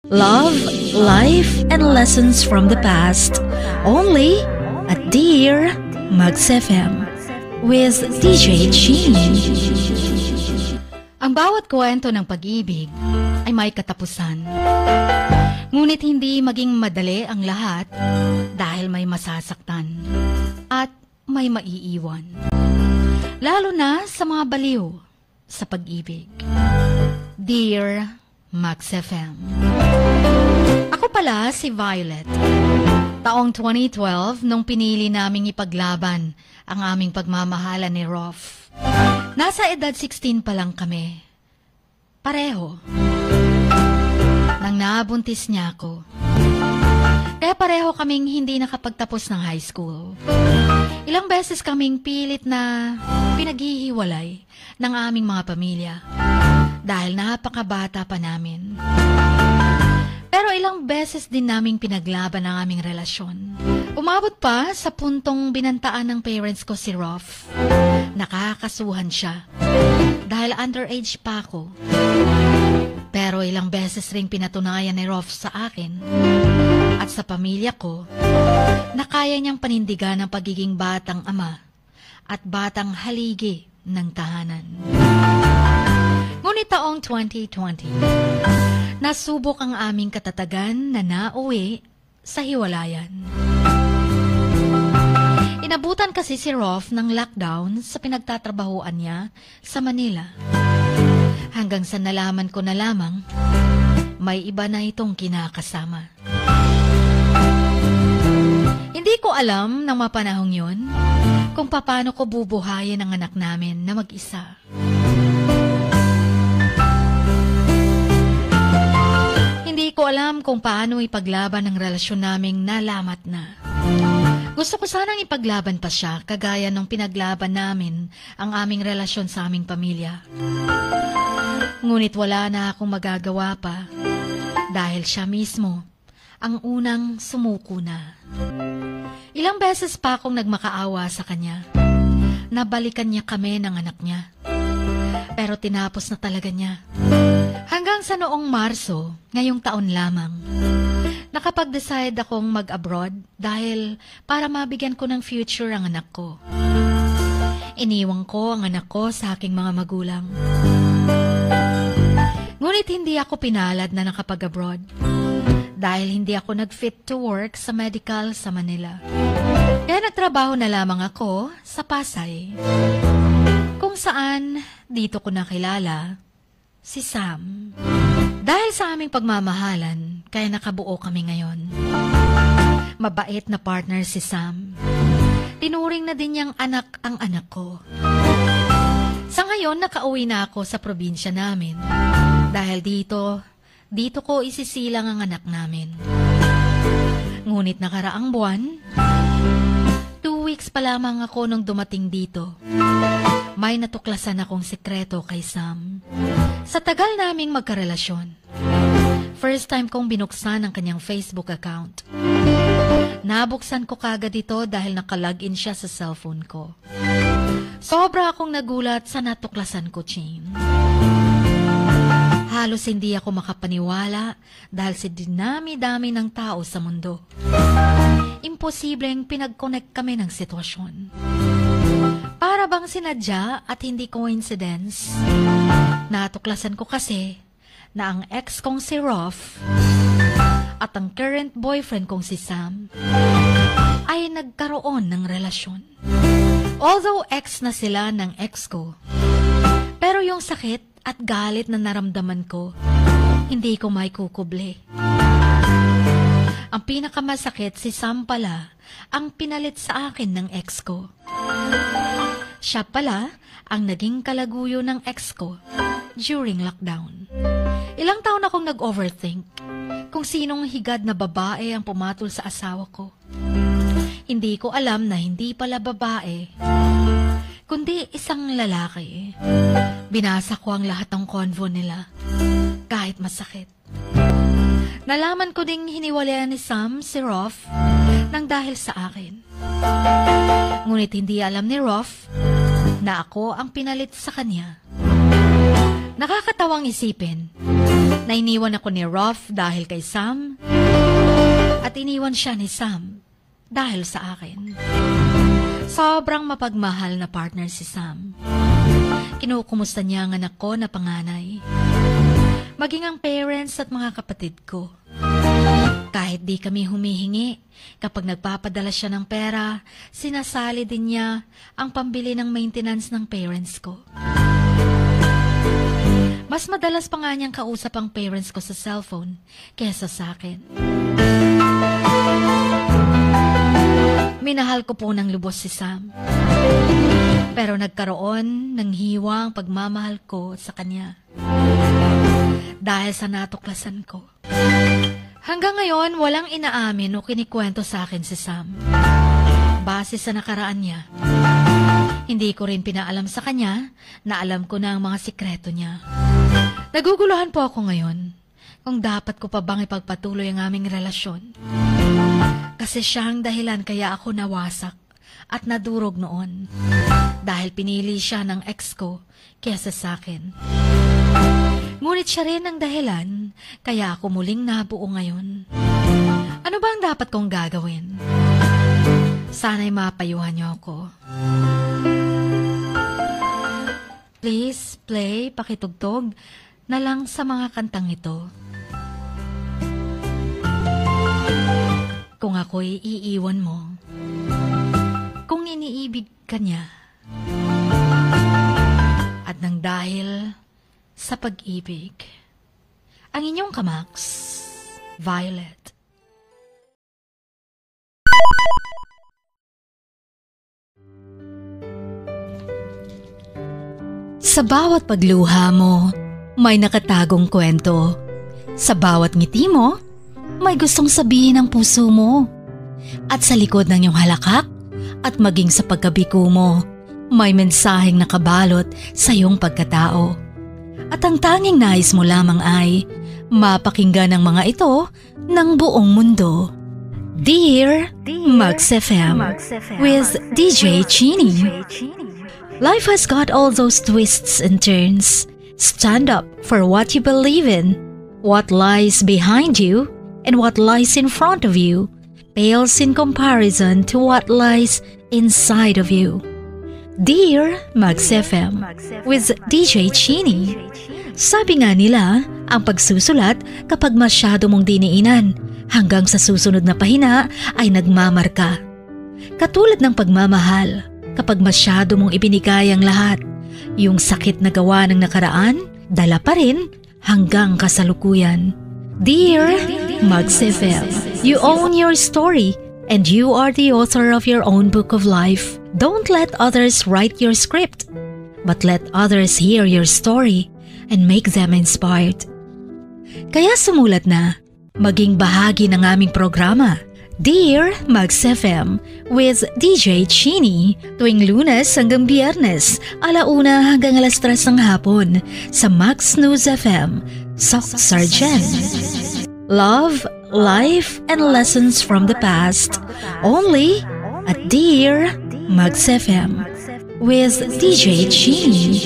Love, life, and lessons from the past. Only at Dear Mags FM with DJ Chin. Ang bawat kwento ng pag-ibig ay may katapusan. Ngunit hindi maging madali ang lahat dahil may masasaktan at may maiiwan. Lalo na sa mga baliw sa pag-ibig. Dear Mags FM. Ako pala si Violet. Taong 2012 nung pinili naming ipaglaban ang aming pagmamahalan ni Rolf. Nasa edad 16 pa lang kami. Pareho. Nang nabuntis niya ako. Kaya pareho kaming hindi nakapagtapos ng high school. Ilang beses kaming pilit na pinaghihiwalay ng aming mga pamilya dahil napakabata pa namin. Pero ilang beses din naming pinaglaban ang aming relasyon. Umabot pa sa puntong binantaan ng parents ko si Rolf. Nakakasuhan siya dahil underage pa ako. Pero ilang beses ring pinatunayan ni Rolf sa akin at sa pamilya ko na kaya niyang panindigan ang pagiging batang ama at batang haligi ng tahanan. Ngunit taong 2020, nasubok ang aming katatagan na nauwi sa hiwalayan. Inabutan kasi si Rolf ng lockdown sa pinagtatrabahuan niya sa Manila. Hanggang sa nalaman ko na lamang, may iba na itong kinakasama. Hindi ko alam ng mapanahong yun kung paano ko bubuhayin ang anak namin na mag-isa. Hindi ko alam kung paano ipaglaban ang relasyon naming nalamat na. Gusto ko sanang ipaglaban pa siya kagaya nung pinaglaban namin ang aming relasyon sa aming pamilya. Ngunit wala na akong magagawa pa dahil siya mismo ang unang sumuko na. Ilang beses pa akong nagmakaawa sa kanya. Nabalikan niya kami ng anak niya. Pero tinapos na talaga niya. Hanggang sa noong Marso, ngayong taon lamang, nakapag-decide akong mag-abroad dahil para mabigyan ko ng future ang anak ko. Iniwang ko ang anak ko sa aking mga magulang. Ngunit hindi ako pinalad na nakapag-abroad dahil hindi ako nag-fit to work sa medical sa Manila. Kaya nagtrabaho na lamang ako sa Pasay, kung saan dito ko nakilala si Sam. Dahil sa aming pagmamahalan, kaya nakabuo kami ngayon. Mabait na partner si Sam. Tinuring na din niyang anak ang anak ko. Sa ngayon, nakauwi na ako sa probinsya namin. Dahil dito ko isisilang ang anak namin. Ngunit nakaraang buwan, 2 weeks pa lamang ako nung dumating dito. May natuklasan akong sekreto kay Sam. Sa tagal naming magkarelasyon, first time kong binuksan ang kanyang Facebook account. Nabuksan ko kagad ito dahil nakalagin siya sa cellphone ko. Sobra akong nagulat sa natuklasan ko, Chin. Halos hindi ako makapaniwala dahil sa dinami-dami ng tao sa mundo. Imposibleng pinag-connect kami ng sitwasyon. Para bang sinadya at hindi coincidence. Natuklasan ko kasi na ang ex kong si Rolf at ang current boyfriend kong si Sam ay nagkaroon ng relasyon. Although ex na sila ng ex ko, pero yung sakit at galit na naramdaman ko, hindi ko may kukuble. Ang pinakamasakit si Sam pala ang pinalit sa akin ng ex ko. Siya pala ang naging kalaguyo ng ex ko during lockdown. Ilang taon akong nag-overthink kung sinong higad na babae ang pumatol sa asawa ko. Hindi ko alam na hindi pala babae, kundi isang lalaki. Binasa ko ang lahat ng convo nila, kahit masakit. Nalaman ko ding hiniwalayan ni Sam si Rolf nang dahil sa akin. Ngunit hindi alam ni Rolf na ako ang pinalit sa kanya. Nakakatawang isipin na iniwan ako ni Ruff dahil kay Sam at iniwan siya ni Sam dahil sa akin. Sobrang mapagmahal na partner si Sam. Kinukumusta niya ang anak ko na panganay, maging ang parents at mga kapatid ko. Kahit di kami humihingi, kapag nagpapadala siya ng pera, sinasali din niya ang pambili ng maintenance ng parents ko. Mas madalas pa nga niyang kausap ang parents ko sa cellphone kesa sa akin. Minahal ko po ng lubos si Sam. Pero nagkaroon ng hiwang pagmamahal ko sa kanya dahil sa natuklasan ko. Hanggang ngayon, walang inaamin o kinikwento sa akin si Sam. Base sa nakaraan niya, hindi ko rin pinaalam sa kanya na alam ko na ang mga sikreto niya. Naguguluhan po ako ngayon kung dapat ko pa bang ipagpatuloy ang aming relasyon. Kasi siya ang dahilan kaya ako nawasak at nadurog noon. Dahil pinili siya ng ex ko kesa sa akin. Ngunit siya rin ang dahilan kaya ako muling nabuo ngayon. Ano ba ang dapat kong gagawin? Sana'y mapayuhan niyo ako. Please play, pakitugtog na lang sa mga kantang ito. Kung ako'y iiwan mo, kung iniibig ka niya, at nang dahil sa pag-ibig, ang inyong kamaks, Violet. Sa bawat pagluha mo, may nakatagong kwento. Sa bawat ngiti mo, may gustong sabihin ang puso mo. At sa likod ng iyong halakak at maging sa pagkabiko mo, may mensaheng nakabalot sa iyong pagkatao. At ang tanging nais mo lamang ay mapakinggan ang mga ito ng buong mundo. Dear Max FM with DJ Chini. Life has got all those twists and turns. Stand up for what you believe in. What lies behind you and what lies in front of you pales in comparison to what lies inside of you. Dear Max FM with DJ Chini. Sabi nga nila, ang pagsusulat kapag masyado mong diniinan hanggang sa susunod na pahina ay nagmamarka. Katulad ng pagmamahal, kapag masyado mong ibinigay ang lahat, yung sakit na gawa ng nakaraan, dala pa rin hanggang kasalukuyan. Dear Max FM, you own your story and you are the author of your own book of life. Don't let others write your script, but let others hear your story and make them inspired. Kaya sumulat na, maging bahagi ng aming programa, Dear Max FM with DJ Chini, tuwing Lunes hanggang Biyernes, 1:00 hanggang 3:00 ng hapon sa Max News FM, Sock Sargent. Love, life, and lessons from the past, only at Dear Max FM with DJ Chini.